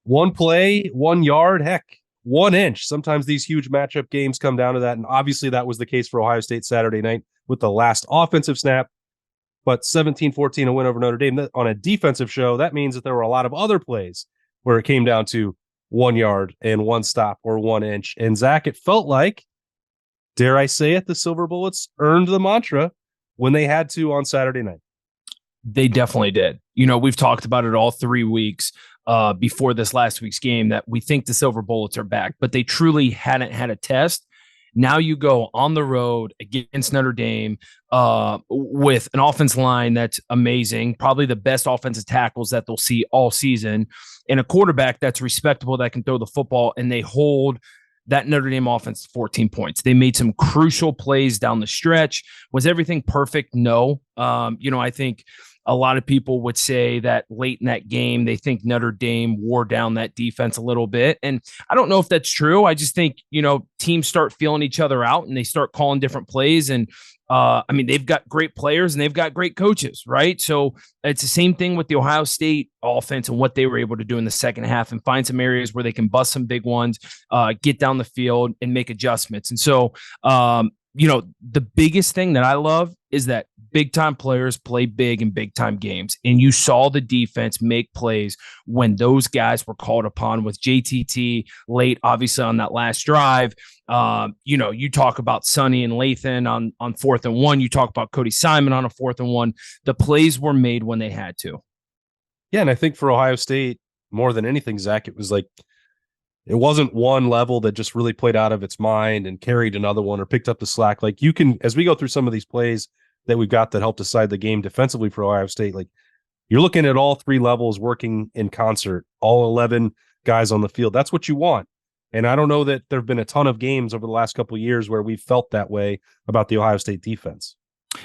One play, 1 yard, heck, 1 inch. Sometimes these huge matchup games come down to that. And obviously that was the case for Ohio State Saturday night with the last offensive snap. But 17-14, a win over Notre Dame on a defensive show. That means that there were a lot of other plays where it came down to 1 yard and 1 stop or 1 inch. And Zach, it felt like, dare I say it, the Silver Bullets earned the mantra when they had to on Saturday night. They definitely did. We've talked about it all 3 weeks before this last week's game that we think the Silver Bullets are back, but they truly hadn't had a test. Now you go on the road against Notre Dame with an offense line that's amazing, probably the best offensive tackles that they'll see all season, and a quarterback that's respectable that can throw the football, and they hold that Notre Dame offense to 14 points. They made some crucial plays down the stretch. Was everything perfect? No. I think a lot of people would say that late in that game, they think Notre Dame wore down that defense a little bit. And I don't know if that's true. I just think, teams start feeling each other out and they start calling different plays. And they've got great players and they've got great coaches, right? So it's the same thing with the Ohio State offense and what they were able to do in the second half and find some areas where they can bust some big ones, get down the field and make adjustments. And so, the biggest thing that I love is that big time players play big in big time games. And you saw the defense make plays when those guys were called upon with JTT late, obviously on that last drive. You talk about Sonny and Lathan on 4th and 1. You talk about Cody Simon on a 4th and 1. The plays were made when they had to. Yeah. And I think for Ohio State, more than anything, Zach, it was like, it wasn't one level that just really played out of its mind and carried another one or picked up the slack. Like you can, as we go through some of these plays that we've got that help decide the game defensively for Ohio State, like you're looking at all 3 levels working in concert, all 11 guys on the field. That's what you want. And I don't know that there've been a ton of games over the last couple of years where we've felt that way about the Ohio State defense.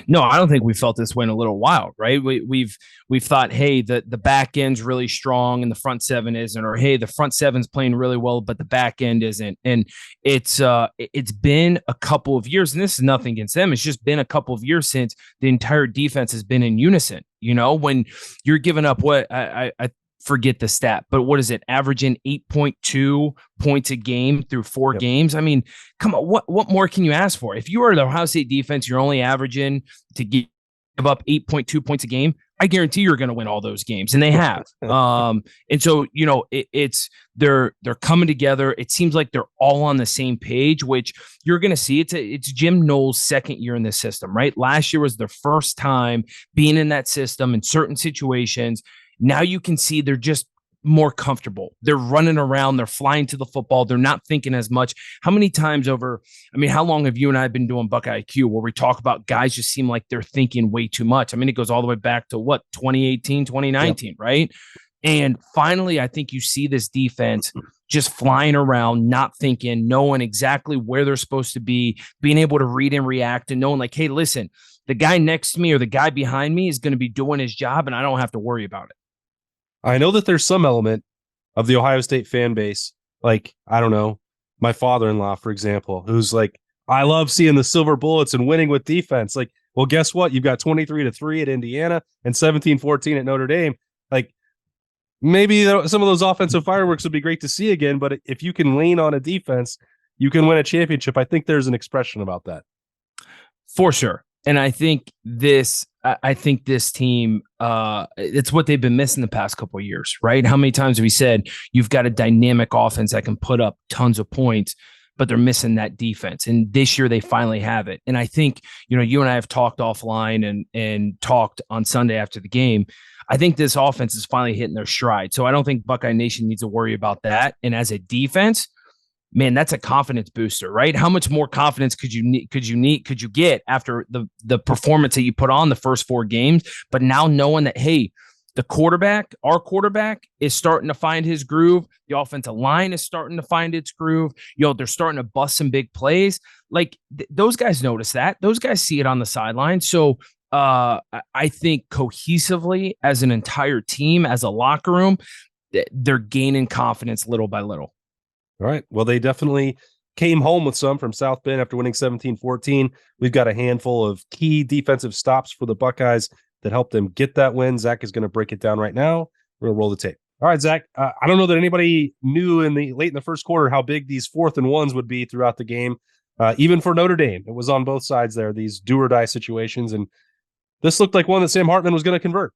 No, I don't think we felt this way in a little while, right? We've thought, hey, the back end's really strong and the front seven isn't, or hey, the front seven's playing really well, but the back end isn't. And it's been a couple of years, and this is nothing against them. It's just been a couple of years since the entire defense has been in unison. When you're giving up what I forget the stat, but what is it? Averaging 8.2 points a game through 4 games. I mean, come on, what more can you ask for? If you are the Ohio State defense, you're only averaging to give up 8.2 points a game. I guarantee you're going to win all those games, and they have. And so, they're coming together. It seems like they're all on the same page, which you're going to see. It's Jim Knowles' second year in this system, right? Last year was their first time being in that system in certain situations. Now you can see they're just more comfortable. They're running around. They're flying to the football. They're not thinking as much. How many times how long have you and I been doing BuckIQ where we talk about guys just seem like they're thinking way too much? I mean, it goes all the way back to 2018, 2019, right? And finally, I think you see this defense just flying around, not thinking, knowing exactly where they're supposed to be, being able to read and react and knowing like, hey, listen, the guy next to me or the guy behind me is going to be doing his job and I don't have to worry about it. I know that there's some element of the Ohio State fan base, like, I don't know, my father-in-law, for example, who's like, I love seeing the Silver Bullets and winning with defense. Like, well, guess what? You've got 23-3 at Indiana and 17-14 at Notre Dame. Like, maybe some of those offensive fireworks would be great to see again, but if you can lean on a defense, you can win a championship. I think there's an expression about that. For sure. And I think this team, it's what they've been missing the past couple of years, right? How many times have we said you've got a dynamic offense that can put up tons of points, but they're missing that defense. And this year they finally have it. And I think, you and I have talked offline and talked on Sunday after the game. I think this offense is finally hitting their stride. So I don't think Buckeye Nation needs to worry about that. And as a defense, man, that's a confidence booster, right? How much more confidence could you get after the performance that you put on the first 4 games? But now knowing that, hey, our quarterback is starting to find his groove. The offensive line is starting to find its groove. They're starting to bust some big plays. Like those guys notice that. Those guys see it on the sideline. So I think cohesively as an entire team, as a locker room, they're gaining confidence little by little. All right. Well, they definitely came home with some from South Bend after winning 17-14. We've got a handful of key defensive stops for the Buckeyes that helped them get that win. Zach is going to break it down right now. We're going to roll the tape. All right, Zach. I don't know that anybody knew late in the first quarter how big these 4th and 1s would be throughout the game. Even for Notre Dame, it was on both sides there, these do or die situations. And this looked like one that Sam Hartman was going to convert.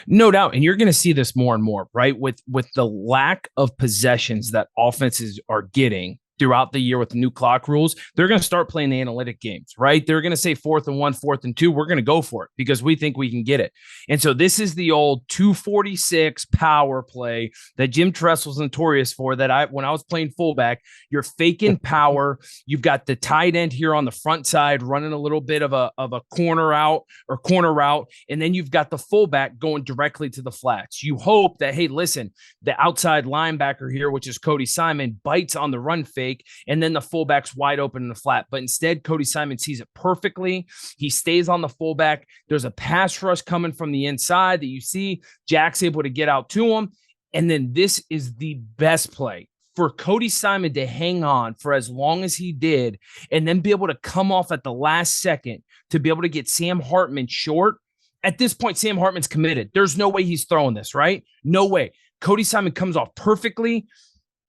No doubt. And you're going to see this more and more, right? With the lack of possessions that offenses are getting throughout the year with the new clock rules, they're going to start playing the analytic games, right? They're going to say 4th and 1, 4th and 2. We're going to go for it because we think we can get it. And so this is the old 246 power play that Jim Tressel's notorious for, that when I was playing fullback, you're faking power. You've got the tight end here on the front side running a little bit of a corner out or corner route. And then you've got the fullback going directly to the flats. You hope that, hey, listen, the outside linebacker here, which is Cody Simon, bites on the run fake, and then the fullback's wide open in the flat. But instead, Cody Simon sees it perfectly. He stays on the fullback. There's a pass rush coming from the inside that you see. Jack's able to get out to him. And then this is the best play for Cody Simon to hang on for as long as he did and then be able to come off at the last second to be able to get Sam Hartman short. At this point, Sam Hartman's committed. There's no way he's throwing this, right? No way. Cody Simon comes off perfectly,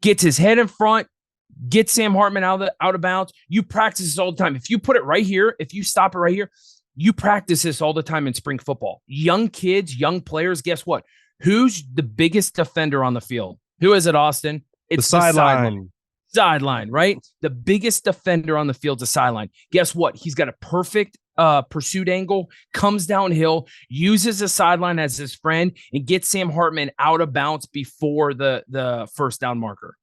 gets his head in front, get Sam Hartman out of bounds. You practice this all the time. If you put it right here, if you stop it right here, you practice this all the time in spring football. Young kids, young players, guess what? Who's the biggest defender on the field? Who is it, Austin? It's the sideline. Sideline, right? The biggest defender on the field is a sideline. Guess what? He's got a perfect pursuit angle, comes downhill, uses the sideline as his friend, and gets Sam Hartman out of bounds before the first down marker.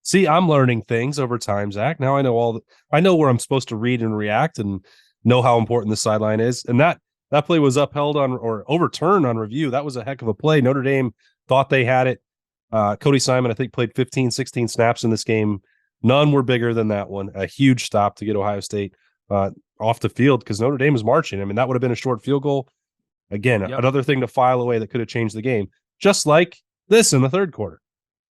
See, I'm learning things over time, Zach. Now I know where I'm supposed to read and react and know how important the sideline is. And that play was upheld or overturned on review. That was a heck of a play. Notre Dame thought they had it. Cody Simon, I think, played 15, 16 snaps in this game. None were bigger than that one. A huge stop to get Ohio State off the field because Notre Dame was marching. I mean, that would have been a short field goal. Again, another thing to file away that could have changed the game, just like this in the third quarter.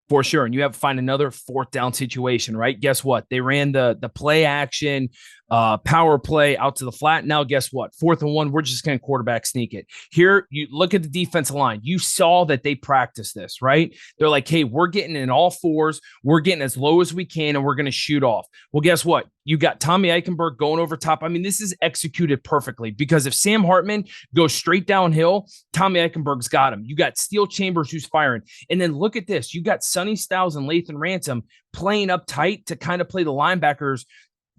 For sure. And you have to find another 4th down situation, right? Guess what? They ran the play action, power play out to the flat. Now, guess what? 4th and 1, we're just going to quarterback sneak it. Here, you look at the defensive line. You saw that they practiced this, right? They're like, hey, we're getting in all fours. We're getting as low as we can, and we're going to shoot off. Well, guess what? You got Tommy Eichenberg going over top. I mean, this is executed perfectly because if Sam Hartman goes straight downhill, Tommy Eichenberg's got him. You got Steel Chambers who's firing. And then look at this. You got Sonny Styles and Lathan Ransom playing up tight to kind of play the linebackers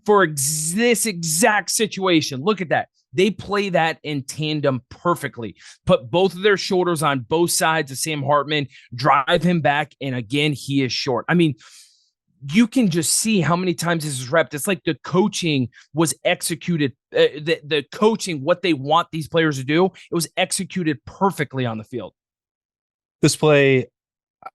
for this exact situation. Look at that. They play that in tandem perfectly. Put both of their shoulders on both sides of Sam Hartman, drive him back, and again, he is short. I mean, you can just see how many times this is repped. It's like the coaching was executed, the coaching, what they want these players to do, it was executed perfectly on the field. This play,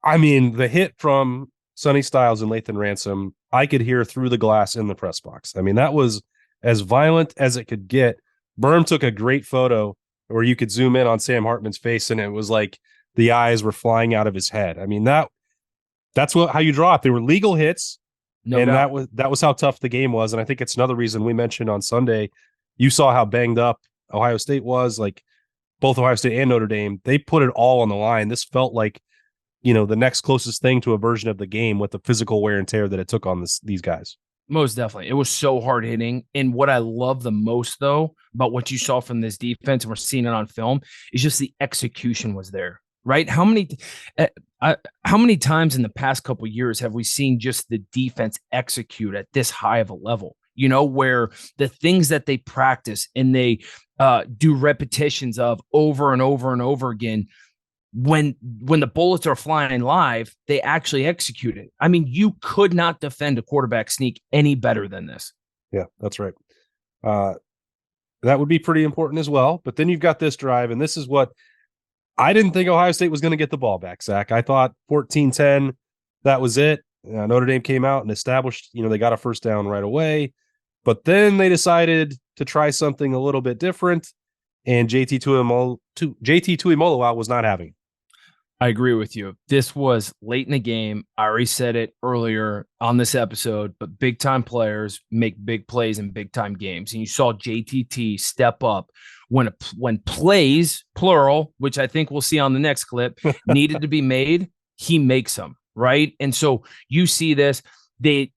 I mean, the hit from Sonny Styles and Lathan Ransom, I could hear through the glass in the press box. I mean, that was as violent as it could get. Berm took a great photo where you could zoom in on Sam Hartman's face, and it was like the eyes were flying out of his head. I mean, that's how you draw it. They were legal hits, and that was how tough the game was. And I think it's another reason we mentioned on Sunday, you saw how banged up Ohio State was. Like both Ohio State and Notre Dame, they put it all on the line. This felt like, the next closest thing to a version of the game with the physical wear and tear that it took on these guys. Most definitely. It was so hard hitting. And what I love the most, though, about what you saw from this defense, and we're seeing it on film, is just the execution was there, right? How many times in the past couple of years have we seen just the defense execute at this high of a level, where the things that they practice and they do repetitions of over and over and over again, when the bullets are flying live, they actually execute it. I mean, you could not defend a quarterback sneak any better than this. Yeah, that's right. That would be pretty important as well. But then you've got this drive, and this is what I didn't think Ohio State was going to get the ball back, Zach. I thought 14-10, that was it. Notre Dame came out and established, they got a first down right away. But then they decided to try something a little bit different, and JT Tuimoloau was not having it. I agree with you. This was late in the game. I already said it earlier on this episode, but big-time players make big plays in big-time games. And you saw JTT step up when plays, plural, which I think we'll see on the next clip, needed to be made, he makes them, right? And so you see this.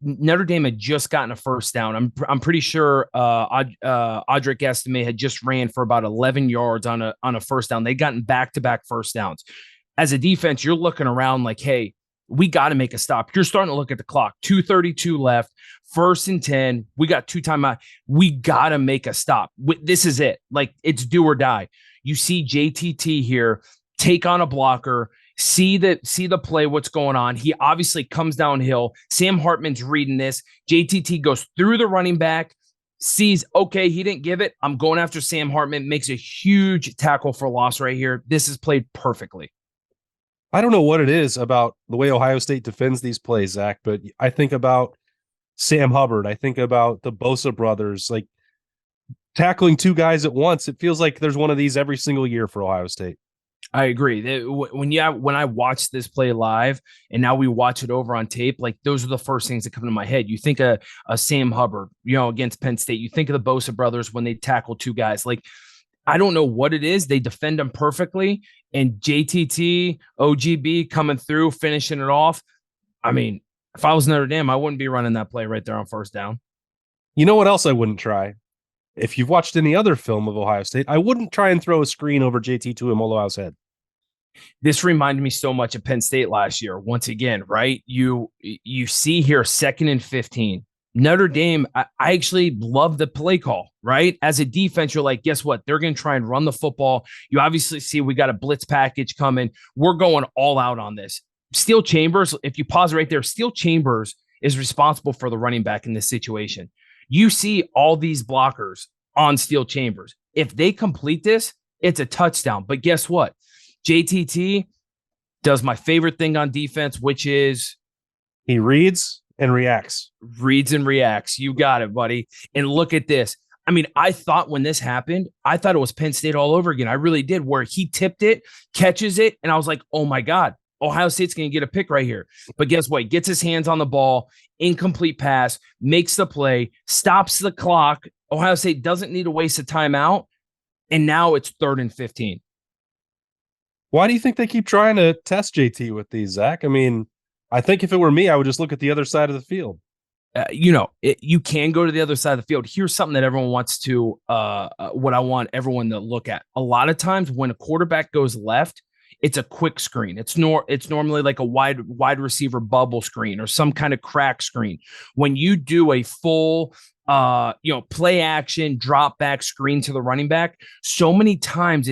Notre Dame had just gotten a first down. I'm pretty sure Audric Estime had just ran for about 11 yards on a first down. They'd gotten back-to-back first downs. As a defense, you're looking around like, hey, we got to make a stop. You're starting to look at the clock. 2:32 left, 1st and 10. We got 2 timeout. We got to make a stop. This is it. Like, it's do or die. You see JTT here take on a blocker, see the play, what's going on. He obviously comes downhill. Sam Hartman's reading this. JTT goes through the running back, sees, okay, he didn't give it. I'm going after Sam Hartman, makes a huge tackle for loss right here. This is played perfectly. I don't know what it is about the way Ohio State defends these plays, Zach, but I think about Sam Hubbard. I think about the Bosa brothers, like tackling 2 guys at once. It feels like there's one of these every single year for Ohio State. I agree. When I watch this play live and now we watch it over on tape, like those are the first things that come to my head. You think of a Sam Hubbard, against Penn State. You think of the Bosa brothers when they tackle 2 guys. Like, I don't know what it is. They defend them perfectly. And JTT, OGB coming through, finishing it off. I mean, if I was Notre Dame, I wouldn't be running that play right there on first down. You know what else I wouldn't try? If you've watched any other film of Ohio State, I wouldn't try and throw a screen over JT to Imoloau's head. This reminded me so much of Penn State last year. Once again, right? You see here 2nd and 15. Notre Dame, I actually love the play call, right? As a defense, you're like, guess what? They're going to try and run the football. You obviously see we got a blitz package coming. We're going all out on this. Steele Chambers, if you pause right there, Steele Chambers is responsible for the running back in this situation. You see all these blockers on Steele Chambers. If they complete this, it's a touchdown. But guess what? JTT does my favorite thing on defense, which is he reads and reacts. You got it, buddy. And look at this. I mean, I thought when this happened, I thought it was Penn State all over again. I really did, where he tipped it, catches it, and I was like, oh my God, Ohio State's going to get a pick right here. But guess what? He gets his hands on the ball, incomplete pass, makes the play, stops the clock. Ohio State doesn't need to waste a timeout, and now it's 3rd and 15. Why do you think they keep trying to test JT with these, Zach? I mean, I think if it were me, I would just look at the other side of the field. You can go to the other side of the field. Here's something that everyone wants to, what I want everyone to look at. A lot of times when a quarterback goes left, it's a quick screen. It's normally like a wide receiver bubble screen or some kind of crack screen. When you do a full play action, drop back screen to the running back, so many times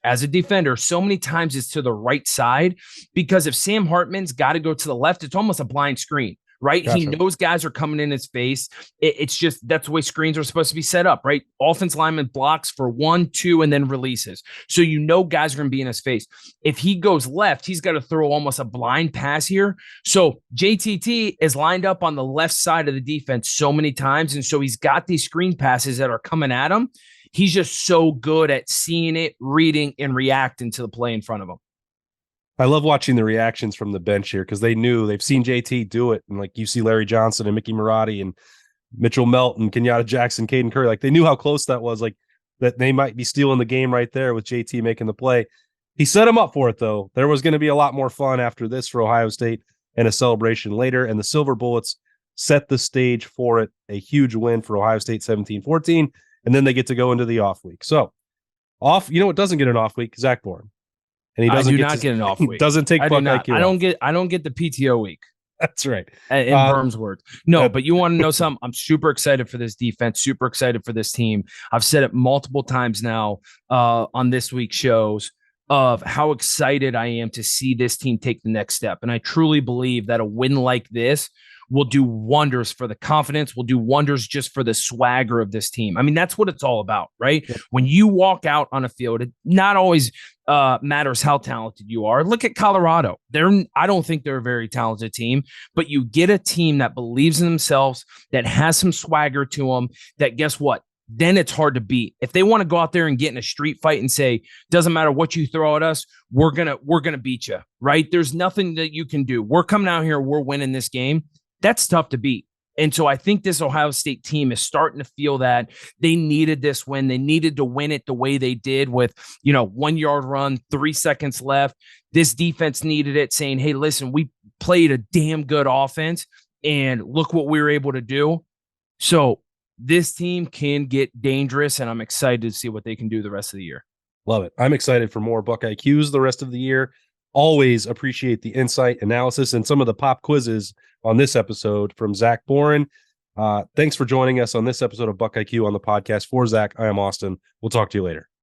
as a defender, so many times it's to the right side, because if Sam Hartman's got to go to the left, it's almost a blind screen, right? Gotcha. He knows guys are coming in his face. It's just, that's the way screens are supposed to be set up, right? Offense lineman blocks for 1, 2, and then releases. So guys are going to be in his face. If he goes left, he's got to throw almost a blind pass here. So JTT is lined up on the left side of the defense so many times. And so he's got these screen passes that are coming at him. He's just so good at seeing it, reading, and reacting to the play in front of him. I love watching the reactions from the bench here, because they've seen JT do it. And like you see Larry Johnson and Mickey Marotti and Mitchell Melton, Kenyatta Jackson, Caden Curry, like they knew how close that was, like that they might be stealing the game right there with JT making the play. He set him up for it, though. There was going to be a lot more fun after this for Ohio State and a celebration later. And the Silver Bullets set the stage for it. A huge win for Ohio State, 17-14. And then they get to go into the off week. So it doesn't get an off week, Zach Boren. And he doesn't get an off week. Doesn't take BuckIQ. I don't get the PTO week. That's right. In Berm's words. No, but you want to know something? I'm super excited for this defense, super excited for this team. I've said it multiple times now on this week's shows of how excited I am to see this team take the next step. And I truly believe that a win like this will do wonders for the confidence, will do wonders just for the swagger of this team. I mean, that's what it's all about, right? Yeah. When you walk out on a field, it not always matters how talented you are. Look at Colorado. I don't think they're a very talented team, but you get a team that believes in themselves, that has some swagger to them, that guess what? Then it's hard to beat. If they want to go out there and get in a street fight and say, doesn't matter what you throw at us, we're gonna beat you, right? There's nothing that you can do. We're coming out here, we're winning this game. That's tough to beat. And so I think this Ohio State team is starting to feel that they needed this win. They needed to win it the way they did with, 1 yard run, 3 seconds left. This defense needed it, saying, hey, listen, we played a damn good offense and look what we were able to do. So this team can get dangerous, and I'm excited to see what they can do the rest of the year. Love it. I'm excited for more BuckIQs the rest of the year. Always appreciate the insight, analysis, and some of the pop quizzes on this episode from Zach Boren. Thanks for joining us on this episode of BuckIQ on the podcast. For Zach, I am Austin. We'll talk to you later.